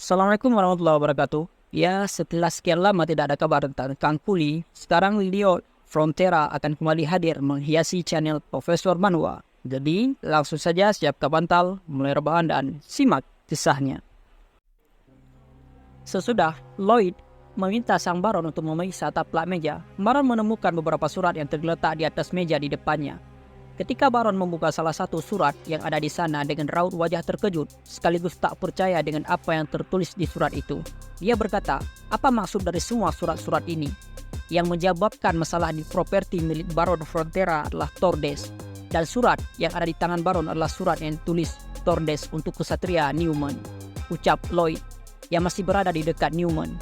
Assalamualaikum warahmatullahi wabarakatuh. Ya, setelah sekian lama tidak ada kabar tentang Kang Kuli, sekarang Leo Frontera akan kembali hadir menghiasi channel Profesor Manhwa. Jadi, langsung saja siapkan bantal, mulai rebahan dan simak kisahnya. Sesudah Lloyd meminta sang Baron untuk memeriksa taplak meja, Baron menemukan beberapa surat yang tergeletak di atas meja di depannya. Ketika Baron membuka salah satu surat yang ada di sana dengan raut wajah terkejut, sekaligus tak percaya dengan apa yang tertulis di surat itu. Dia berkata, apa maksud dari semua surat-surat ini? Yang menyebabkan masalah di properti milik Baron Frontera adalah Tordes. Dan surat yang ada di tangan Baron adalah surat yang ditulis Tordes untuk kesatria Newman. Ucap Lloyd, yang masih berada di dekat Newman,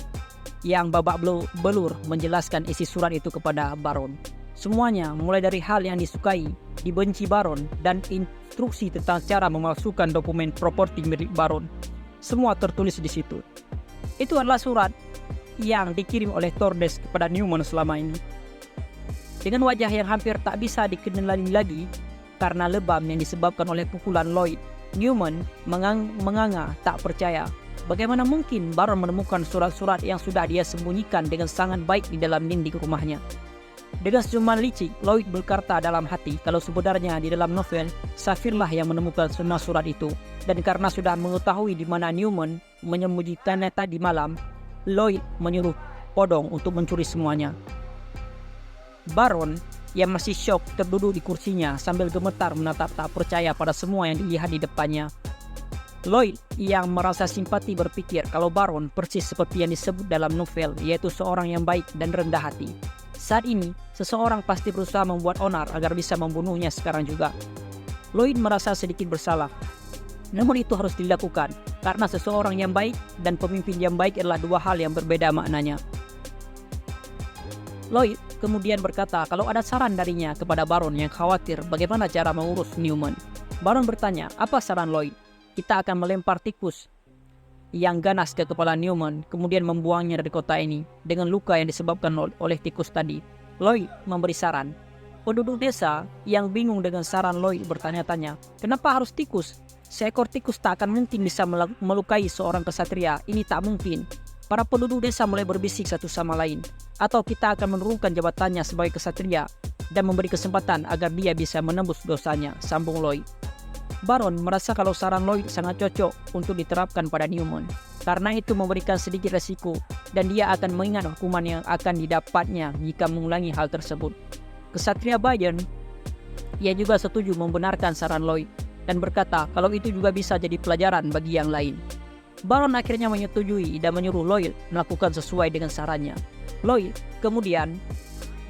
yang babak belur menjelaskan isi surat itu kepada Baron. Semuanya, mulai dari hal yang disukai, dibenci Baron, dan instruksi tentang cara memasukkan dokumen properti milik Baron. Semua tertulis di situ. Itu adalah surat yang dikirim oleh Tordes kepada Newman selama ini. Dengan wajah yang hampir tak bisa dikenali lagi karena lebam yang disebabkan oleh pukulan Lloyd, Newman menganga tak percaya. Bagaimana mungkin Baron menemukan surat-surat yang sudah dia sembunyikan dengan sangat baik di dalam dinding rumahnya? Dengan senyuman licik, Lloyd berkata dalam hati kalau sebenarnya di dalam novel, Safirlah yang menemukan semua surat itu. Dan karena sudah mengetahui di mana Newman menyembunyikannya tadi malam, Lloyd menyuruh Podong untuk mencuri semuanya. Baron yang masih syok terduduk di kursinya sambil gemetar menatap tak percaya pada semua yang dilihat di depannya. Lloyd yang merasa simpati berpikir kalau Baron persis seperti yang disebut dalam novel, yaitu seorang yang baik dan rendah hati. Saat ini, seseorang pasti berusaha membuat onar agar bisa membunuhnya sekarang juga. Lloyd merasa sedikit bersalah. Namun itu harus dilakukan, karena seseorang yang baik dan pemimpin yang baik adalah dua hal yang berbeda maknanya. Lloyd kemudian berkata kalau ada saran darinya kepada Baron yang khawatir bagaimana cara mengurus Newman. Baron bertanya, apa saran Lloyd? Kita akan melempar tikus yang ganas ke kepala Newman, kemudian membuangnya dari kota ini dengan luka yang disebabkan oleh tikus tadi. Lloyd memberi saran. Penduduk desa yang bingung dengan saran Lloyd bertanya-tanya, kenapa harus tikus? Seekor tikus tak akan mungkin bisa melukai seorang kesatria, ini tak mungkin. Para penduduk desa mulai berbisik satu sama lain. Atau kita akan menurunkan jabatannya sebagai kesatria dan memberi kesempatan agar dia bisa menembus dosanya, sambung Lloyd. Baron merasa kalau saran Lloyd sangat cocok untuk diterapkan pada Newman, karena itu memberikan sedikit resiko dan dia akan mengingat hukuman yang akan didapatnya jika mengulangi hal tersebut. Kesatria Bayern, ia juga setuju membenarkan saran Lloyd dan berkata kalau itu juga bisa jadi pelajaran bagi yang lain. Baron akhirnya menyetujui dan menyuruh Lloyd melakukan sesuai dengan sarannya. Lloyd kemudian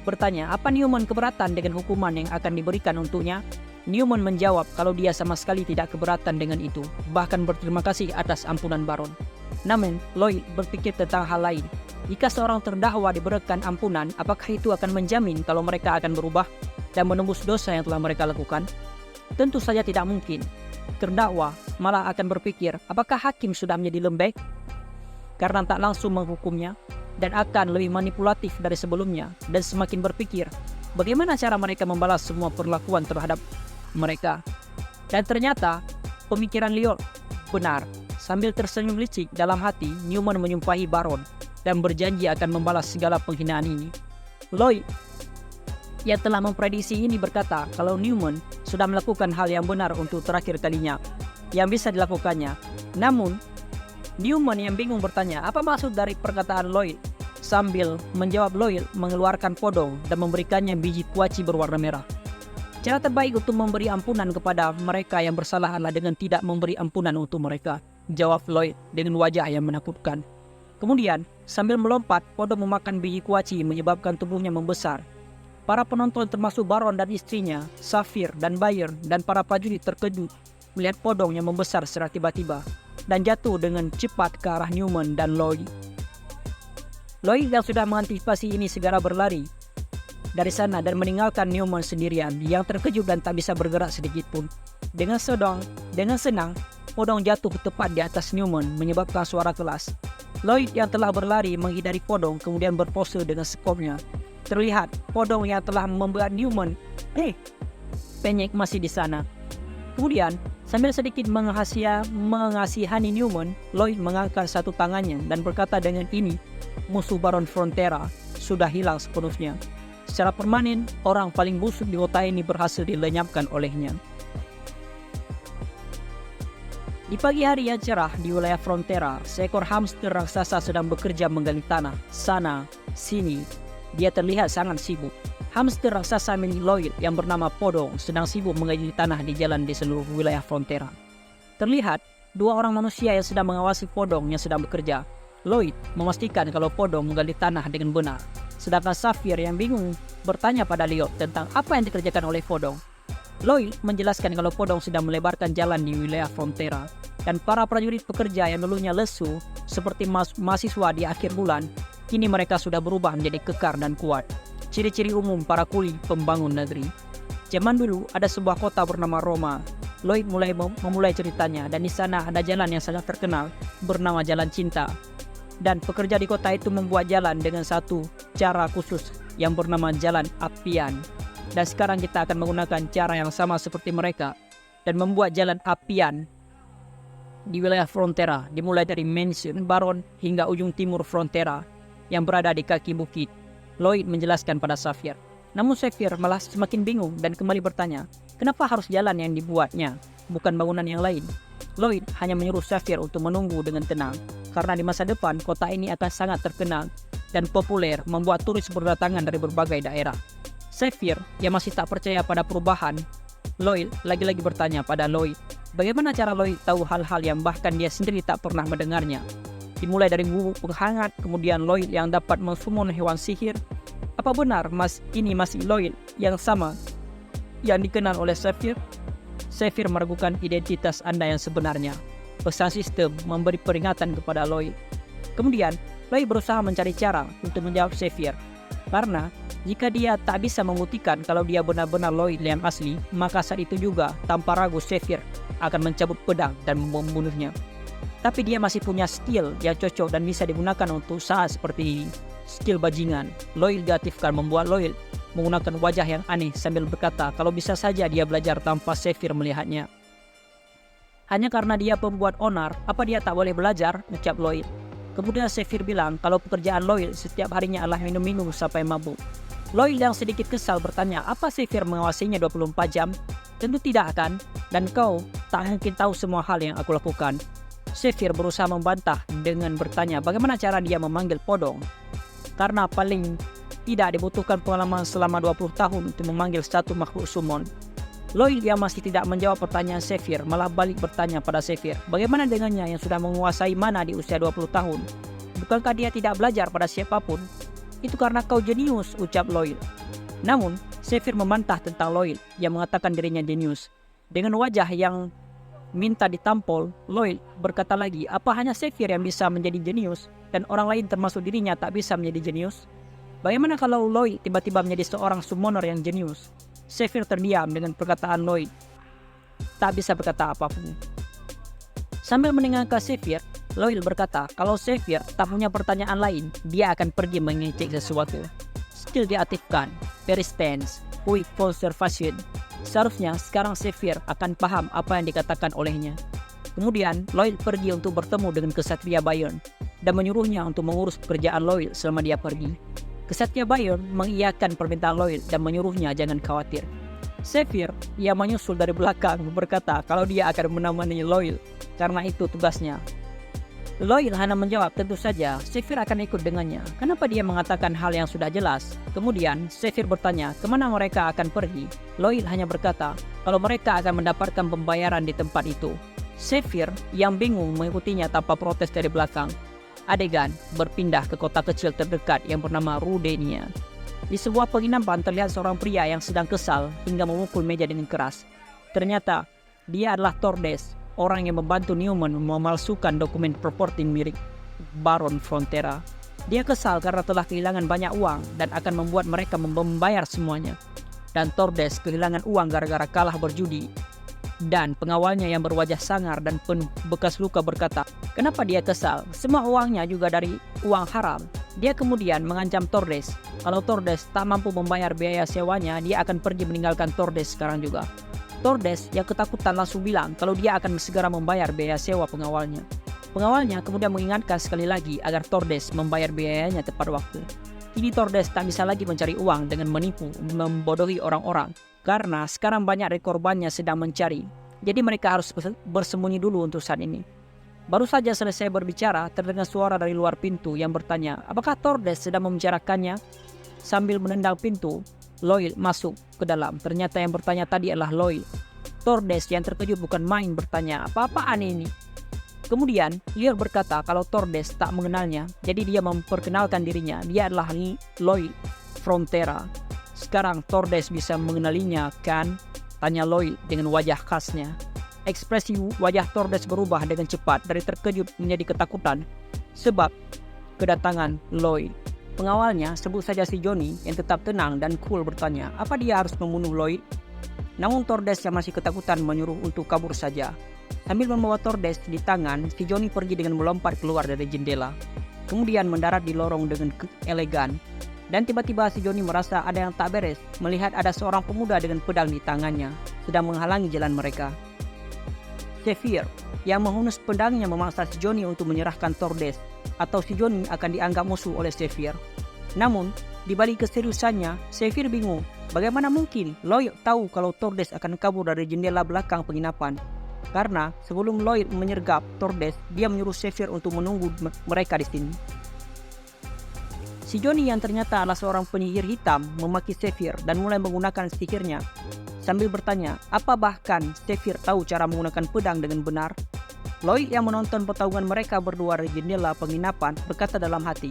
bertanya apa Newman keberatan dengan hukuman yang akan diberikan untuknya. Newman menjawab kalau dia sama sekali tidak keberatan dengan itu, bahkan berterima kasih atas ampunan Baron. Namun, Lloyd berpikir tentang hal lain. Jika seorang terdakwa diberikan ampunan, apakah itu akan menjamin kalau mereka akan berubah dan menembus dosa yang telah mereka lakukan? Tentu saja tidak mungkin. Terdakwa malah akan berpikir, apakah hakim sudah menjadi lembek? Karena tak langsung menghukumnya, dan akan lebih manipulatif dari sebelumnya, dan semakin berpikir, bagaimana cara mereka membalas semua perlakuan terhadap mereka. Dan ternyata pemikiran Lloyd benar. Sambil tersenyum licik dalam hati, Newman menyumpahi Baron dan berjanji akan membalas segala penghinaan ini. Lloyd yang telah memprediksi ini berkata kalau Newman sudah melakukan hal yang benar untuk terakhir kalinya yang bisa dilakukannya. Namun Newman yang bingung bertanya apa maksud dari perkataan Lloyd. Sambil menjawab, Lloyd mengeluarkan podong dan memberikannya biji kuaci berwarna merah. Cara terbaik untuk memberi ampunan kepada mereka yang bersalah adalah dengan tidak memberi ampunan untuk mereka, jawab Lloyd dengan wajah yang menakutkan. Kemudian, sambil melompat, podong memakan biji kuaci menyebabkan tubuhnya membesar. Para penonton termasuk Baron dan istrinya, Safir dan Bayern dan para prajurit terkejut melihat podong yang membesar secara tiba-tiba dan jatuh dengan cepat ke arah Newman dan Lloyd. Lloyd yang sudah mengantisipasi ini segera berlari dari sana dan meninggalkan Newman sendirian yang terkejut dan tak bisa bergerak sedikit pun. Dengan senang, podong jatuh tepat di atas Newman menyebabkan suara keras. Lloyd yang telah berlari menghindari podong kemudian berpose dengan skopnya. Terlihat podong yang telah membuat Newman penyek masih di sana. Kemudian, sambil sedikit mengasihani Newman, Lloyd mengangkat satu tangannya dan berkata dengan ini, musuh Baron Frontera sudah hilang sepenuhnya. Secara permanen, orang paling busuk di kota ini berhasil dilenyapkan olehnya. Di pagi hari yang cerah di wilayah Frontera, seekor hamster raksasa sedang bekerja menggali tanah, sana, sini. Dia terlihat sangat sibuk. Hamster raksasa milik Lloyd yang bernama Podong sedang sibuk menggali tanah di jalan di seluruh wilayah Frontera. Terlihat, dua orang manusia yang sedang mengawasi Podong yang sedang bekerja. Lloyd memastikan kalau Podong menggali tanah dengan benar. Sedangkan Sapphire yang bingung bertanya pada Lloyd tentang apa yang dikerjakan oleh Podong. Lloyd menjelaskan kalau Podong sedang melebarkan jalan di wilayah Frontera dan para prajurit pekerja yang dulunya lesu seperti mahasiswa di akhir bulan, kini mereka sudah berubah menjadi kekar dan kuat. Ciri-ciri umum para kuli pembangun negeri. Zaman dulu ada sebuah kota bernama Roma. Lloyd memulai ceritanya dan di sana ada jalan yang sangat terkenal bernama Jalan Cinta. Dan pekerja di kota itu membuat jalan dengan satu cara khusus yang bernama Jalan Apian. Dan sekarang kita akan menggunakan cara yang sama seperti mereka dan membuat jalan apian di wilayah Frontera, dimulai dari Mansion Baron hingga ujung timur Frontera yang berada di kaki bukit. Lloyd menjelaskan pada Sapphire. Namun Sapphire malah semakin bingung dan kembali bertanya, kenapa harus jalan yang dibuatnya, bukan bangunan yang lain? Lloyd hanya menyuruh Sapphire untuk menunggu dengan tenang, karena di masa depan kota ini akan sangat terkenal dan populer membuat turis berdatangan dari berbagai daerah. Sapphire yang masih tak percaya pada perubahan, Lloyd lagi-lagi bertanya pada Lloyd, bagaimana cara Lloyd tahu hal-hal yang bahkan dia sendiri tak pernah mendengarnya. Dimulai dari bubuk penghangat, kemudian Lloyd yang dapat mensummon hewan sihir. Apa benar ini masih Lloyd yang sama yang dikenal oleh Sapphire? Sapphire meragukan identitas Anda yang sebenarnya. Pesan sistem memberi peringatan kepada Lloyd. Kemudian, Lloyd berusaha mencari cara untuk menjawab Sapphire. Karena jika dia tak bisa membuktikan kalau dia benar-benar Lloyd yang asli, maka saat itu juga tanpa ragu Sapphire akan mencabut pedang dan membunuhnya. Tapi dia masih punya skill yang cocok dan bisa digunakan untuk saat seperti skill bajingan. Lloyd diaktifkan membuat Lloyd menggunakan wajah yang aneh sambil berkata kalau bisa saja dia belajar tanpa Sapphire melihatnya. Hanya karena dia pembuat onar, apa dia tak boleh belajar? Ucap Lloyd. Kemudian Sapphire bilang kalau pekerjaan Lloyd setiap harinya adalah minum-minum sampai mabuk. Lloyd yang sedikit kesal bertanya, apa Sapphire mengawasinya 24 jam? Tentu tidak akan, dan kau tak mungkin tahu semua hal yang aku lakukan. Sapphire berusaha membantah dengan bertanya bagaimana cara dia memanggil Podong. Karena paling tidak dibutuhkan pengalaman selama 20 tahun untuk memanggil satu makhluk summon. Lloyd yang masih tidak menjawab pertanyaan Sapphire malah balik bertanya pada Sapphire, bagaimana dengannya yang sudah menguasai mana di usia 20 tahun? Bukankah dia tidak belajar pada siapapun? Itu karena kau jenius, ucap Lloyd. Namun, Sapphire membantah tentang Lloyd yang mengatakan dirinya jenius. Dengan wajah yang minta ditampol, Lloyd berkata lagi, apa hanya Sapphire yang bisa menjadi jenius dan orang lain termasuk dirinya tak bisa menjadi jenius? Bagaimana kalau Lloyd tiba-tiba menjadi seorang summoner yang jenius? Sapphire terdiam dengan perkataan Lloyd. Tak bisa berkata apapun. Sambil mendengarkan Sapphire, Lloyd berkata kalau Sapphire tak punya pertanyaan lain, dia akan pergi mengecek sesuatu. Skill diaktifkan, Persistence, Quick Conservation. Seharusnya sekarang Sapphire akan paham apa yang dikatakan olehnya. Kemudian Lloyd pergi untuk bertemu dengan Kesatria Bayern dan menyuruhnya untuk mengurus pekerjaan Lloyd selama dia pergi. Kesatria Bayern mengiyakan permintaan Lloyd dan menyuruhnya jangan khawatir. Sapphire yang menyusul dari belakang berkata kalau dia akan menemani Lloyd karena itu tugasnya. Lloyd hanya menjawab tentu saja Sapphire akan ikut dengannya. Kenapa dia mengatakan hal yang sudah jelas? Kemudian Sapphire bertanya kemana mereka akan pergi. Lloyd hanya berkata kalau mereka akan mendapatkan pembayaran di tempat itu. Sapphire yang bingung mengikutinya tanpa protes dari belakang. Adegan berpindah ke kota kecil terdekat yang bernama Rudenia. Di sebuah penginapan terlihat seorang pria yang sedang kesal hingga memukul meja dengan keras. Ternyata dia adalah Tordes, orang yang membantu Newman memalsukan dokumen properti milik Baron Frontera. Dia kesal karena telah kehilangan banyak uang dan akan membuat mereka membayar semuanya. Dan Tordes kehilangan uang gara-gara kalah berjudi. Dan pengawalnya yang berwajah sangar dan penuh bekas luka berkata, kenapa dia kesal? Semua uangnya juga dari uang haram. Dia kemudian mengancam Tordes. Kalau Tordes tak mampu membayar biaya sewanya, dia akan pergi meninggalkan Tordes sekarang juga. Tordes yang ketakutan langsung bilang kalau dia akan segera membayar biaya sewa pengawalnya. Pengawalnya kemudian mengingatkan sekali lagi agar Tordes membayar biayanya tepat waktu. Kini Tordes tak bisa lagi mencari uang dengan menipu, membodohi orang-orang, karena sekarang banyak korbannya sedang mencari. Jadi mereka harus bersembunyi dulu untuk saat ini. Baru saja selesai berbicara, terdengar suara dari luar pintu yang bertanya, apakah Tordes sedang membicarakannya? Sambil menendang pintu, Lloyd masuk ke dalam. Ternyata yang bertanya tadi adalah Lloyd. Tordes yang terkejut bukan main bertanya, apa-apaan ini? Kemudian, Lloyd berkata kalau Tordes tak mengenalnya, jadi dia memperkenalkan dirinya. Dia adalah Lloyd Frontera. Sekarang Tordes bisa mengenalinya, kan? Tanya Lloyd dengan wajah khasnya. Ekspresi wajah Tordes berubah dengan cepat dari terkejut menjadi ketakutan sebab kedatangan Lloyd. Pengawalnya, sebut saja si Johnny, yang tetap tenang dan cool bertanya, apa dia harus membunuh Lloyd? Namun Tordes yang masih ketakutan menyuruh untuk kabur saja. Sambil membawa Tordes di tangan, si Johnny pergi dengan melompat keluar dari jendela. Kemudian mendarat di lorong dengan elegan. Dan tiba-tiba si Johnny merasa ada yang tak beres melihat ada seorang pemuda dengan pedang di tangannya sedang menghalangi jalan mereka. Xavier yang menghunus pedangnya memaksa si Johnny untuk menyerahkan Tordes, atau si Johnny akan dianggap musuh oleh Xavier. Namun, di balik keseriusannya, Xavier bingung bagaimana mungkin Lloyd tahu kalau Tordes akan kabur dari jendela belakang penginapan. Karena sebelum Lloyd menyergap Tordes, dia menyuruh Xavier untuk menunggu mereka di sini. Si Johnny yang ternyata adalah seorang penyihir hitam memaki Xavier dan mulai menggunakan sihirnya. Sambil bertanya, apa bahkan Xavier tahu cara menggunakan pedang dengan benar? Lloyd yang menonton pertarungan mereka berdua dari jendela penginapan berkata dalam hati,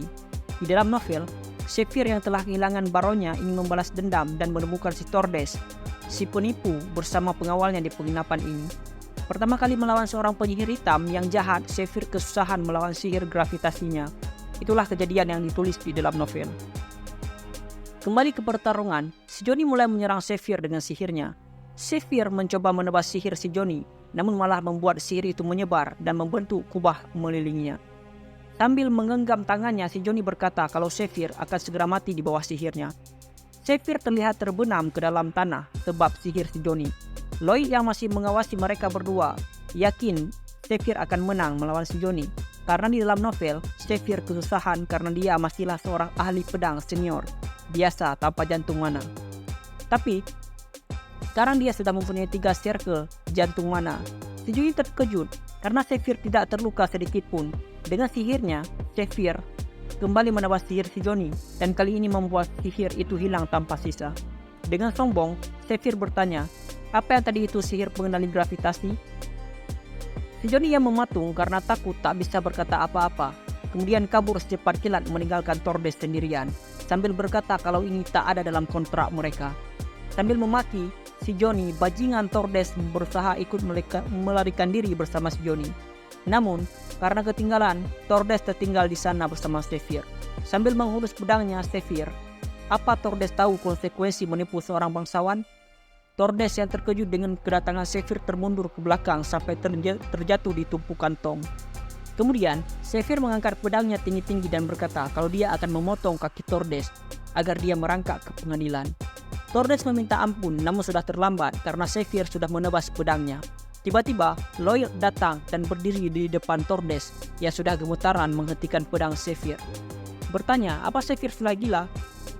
di dalam novel, Xavier yang telah kehilangan baronnya ingin membalas dendam dan menemukan si Tordes, si penipu bersama pengawalnya di penginapan ini. Pertama kali melawan seorang penyihir hitam yang jahat, Xavier kesusahan melawan sihir gravitasinya. Itulah kejadian yang ditulis di dalam novel. Kembali ke pertarungan, si Johnny mulai menyerang Xavier dengan sihirnya. Xavier mencoba menebas sihir si Johnny, namun malah membuat sihir itu menyebar dan membentuk kubah melilingnya. Sambil menggenggam tangannya, si Johnny berkata kalau Xavier akan segera mati di bawah sihirnya. Xavier terlihat terbenam ke dalam tanah sebab sihir si Johnny. Lloyd yang masih mengawasi mereka berdua yakin Xavier akan menang melawan si Johnny. Karena di dalam novel, Xavier kesusahan karena dia masihlah seorang ahli pedang senior, biasa tanpa jantung mana. Tapi, sekarang dia sudah mempunyai 3 circle jantung mana. Si Johnny terkejut karena Xavier tidak terluka sedikit pun. Dengan sihirnya, Xavier kembali menebas sihir si Johnny dan kali ini membuat sihir itu hilang tanpa sisa. Dengan sombong, Xavier bertanya, apa yang tadi itu sihir pengendali gravitasi? Si Johnny yang mematung karena takut tak bisa berkata apa-apa. Kemudian kabur secepat kilat meninggalkan Tordes sendirian. Sambil berkata kalau ini tak ada dalam kontrak mereka. Sambil memaki, si Johnny, bajingan Tordes berusaha ikut melarikan diri bersama si Johnny. Namun, karena ketinggalan, Tordes tertinggal di sana bersama Xavier. Sambil menghunus pedangnya Xavier, apa Tordes tahu konsekuensi menipu seorang bangsawan? Tordes yang terkejut dengan kedatangan Xavier termundur ke belakang sampai terjatuh di tumpukan tong. Kemudian, Xavier mengangkat pedangnya tinggi-tinggi dan berkata kalau dia akan memotong kaki Tordes agar dia merangkak ke pengadilan. Tordes meminta ampun namun sudah terlambat karena Xavier sudah menebas pedangnya. Tiba-tiba, Lloyd datang dan berdiri di depan Tordes yang sudah gemetaran menghentikan pedang Xavier. Bertanya, apa Xavier sudah gila?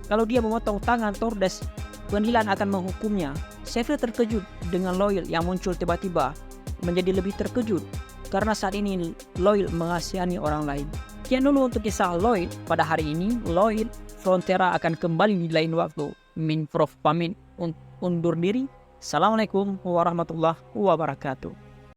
Kalau dia memotong tangan Tordes, pengadilan akan menghukumnya. Xavier terkejut dengan Lloyd yang muncul tiba-tiba, menjadi lebih terkejut karena saat ini Lloyd mengasihani orang lain. Sekian dulu untuk kisah Lloyd pada hari ini. Lloyd Frontera akan kembali di lain waktu. Min Prof pamit undur diri. Assalamualaikum warahmatullahi wabarakatuh.